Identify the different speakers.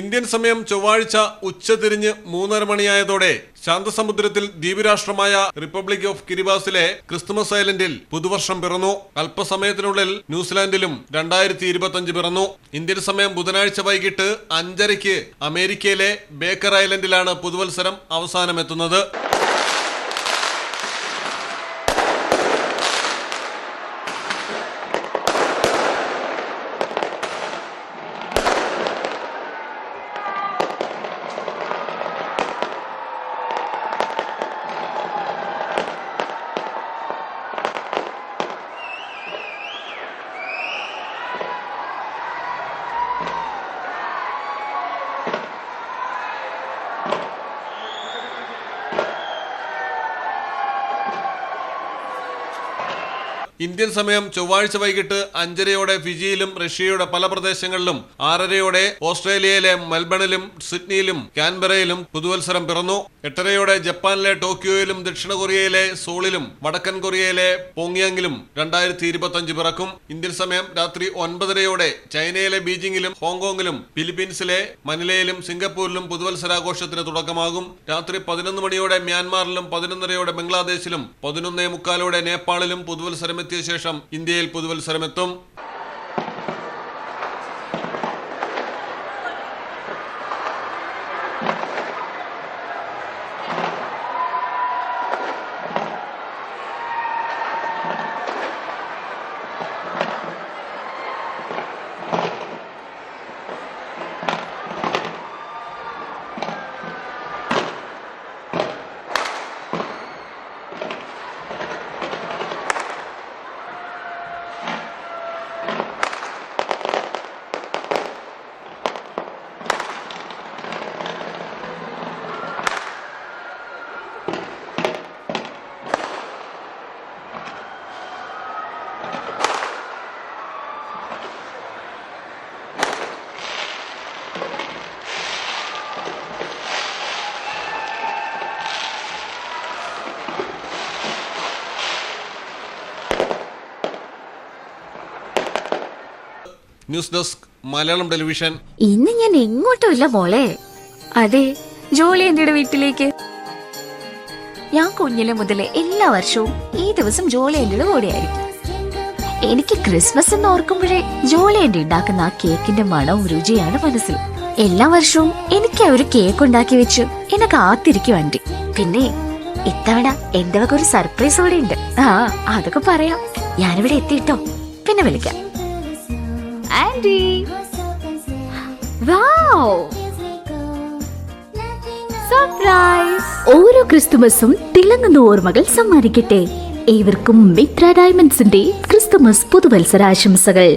Speaker 1: Indian സമയം ചൊവ്വാഴ്ച ഉച്ചതിരിഞ്ഞ് 3:30 മണിയായതോടെ ശാന്തസമുദ്രത്തിൽ ദ്വീപരാഷ്ട്രമായ റിപ്പബ്ലിക് ഓഫ് കിരിബാസിലെ ക്രിസ്തുമസ് ഐലൻഡിൽ പുതുവർഷം പിറന്നു. അല്പസമയത്തിനുള്ളിൽ ന്യൂസിലാൻഡിലും 2025 പിറന്നു. ഇന്ത്യൻ സമയം ബുധനാഴ്ച വൈകിട്ട് 5:30 അമേരിക്കയിലെ ബേക്കർ ഐലൻഡിലാണ് പുതുവത്സരം അവസാനമെത്തുന്നത്. ഇന്ത്യൻ സമയം ചൊവ്വാഴ്ച വൈകിട്ട് 5:30 ഫിജിയിലും റഷ്യയുടെ പല പ്രദേശങ്ങളിലും 6:30 ഓസ്ട്രേലിയയിലെ മെൽബണിലും സിഡ്നിയിലും കാൻബറയിലും പുതുവത്സരം പിറന്നു. 8:30 ജപ്പാനിലെ ടോക്കിയോയിലും ദക്ഷിണ കൊറിയയിലെ സോളിലും വടക്കൻ കൊറിയയിലെ പോങ്യാങ്ങിലും 2025 പിറക്കും. ഇന്ത്യൻ സമയം രാത്രി 9:30 ചൈനയിലെ ബീജിംഗിലും ഹോങ്കോങ്ങിലും ഫിലിപ്പീൻസിലെ മനിലയിലും സിംഗപ്പൂരിലും പുതുവത്സരാഘോഷത്തിന് തുടക്കമാകും. രാത്രി 11 മണിയോടെ മ്യാൻമാറിലും 11:30 ബംഗ്ലാദേശിലും 11:45 നേപ്പാളിലും പുതുവത്സരം എത്തിയ ശേഷം ഇന്ത്യയിൽ പുതുവത്സരമെത്തും. News desk Malayalam television.
Speaker 2: ഇന്ന് ഞാൻ എങ്ങോട്ടുമില്ല മോളെ. അതെ, ജോളി ആന്റിയുടെ വീട്ടിലേക്ക്. ഞാൻ കുഞ്ഞിലെ മുതലേ എല്ലാ വർഷവും ഈ ദിവസം ജോളി ആന്റിയുടെ കൂടെയായിരിക്കും. എനിക്ക് ക്രിസ്മസ് എന്ന് ഓർക്കുമ്പോഴേ ജോളി ആന്റി ഉണ്ടാക്കുന്ന ആ കേക്കിന്റെ മണവും രുചിയാണ് മനസ്സിൽ. എല്ലാ വർഷവും എനിക്ക് ഒരു കേക്ക് ഉണ്ടാക്കി വെച്ചു എന്നെ കാത്തിരിക്കും ആന്റി. പിന്നെ ഇത്തവണ എന്റെ വക ഒരു സർപ്രൈസ് കൂടെ ഉണ്ട്. അതൊക്കെ പറയാം. ഞാനിവിടെ എത്തിയിട്ടോ, പിന്നെ വിളിക്കാം. Aunty, wow, surprise! ഓരോ ക്രിസ്തുമസും തിളങ്ങുന്ന ഓർമ്മകൾ സമ്മാനിക്കട്ടെ. ഏവർക്കും മിത്ര ഡയമണ്ട്സിന്റെ ക്രിസ്തുമസ് പുതുവത്സരാശംസകൾ.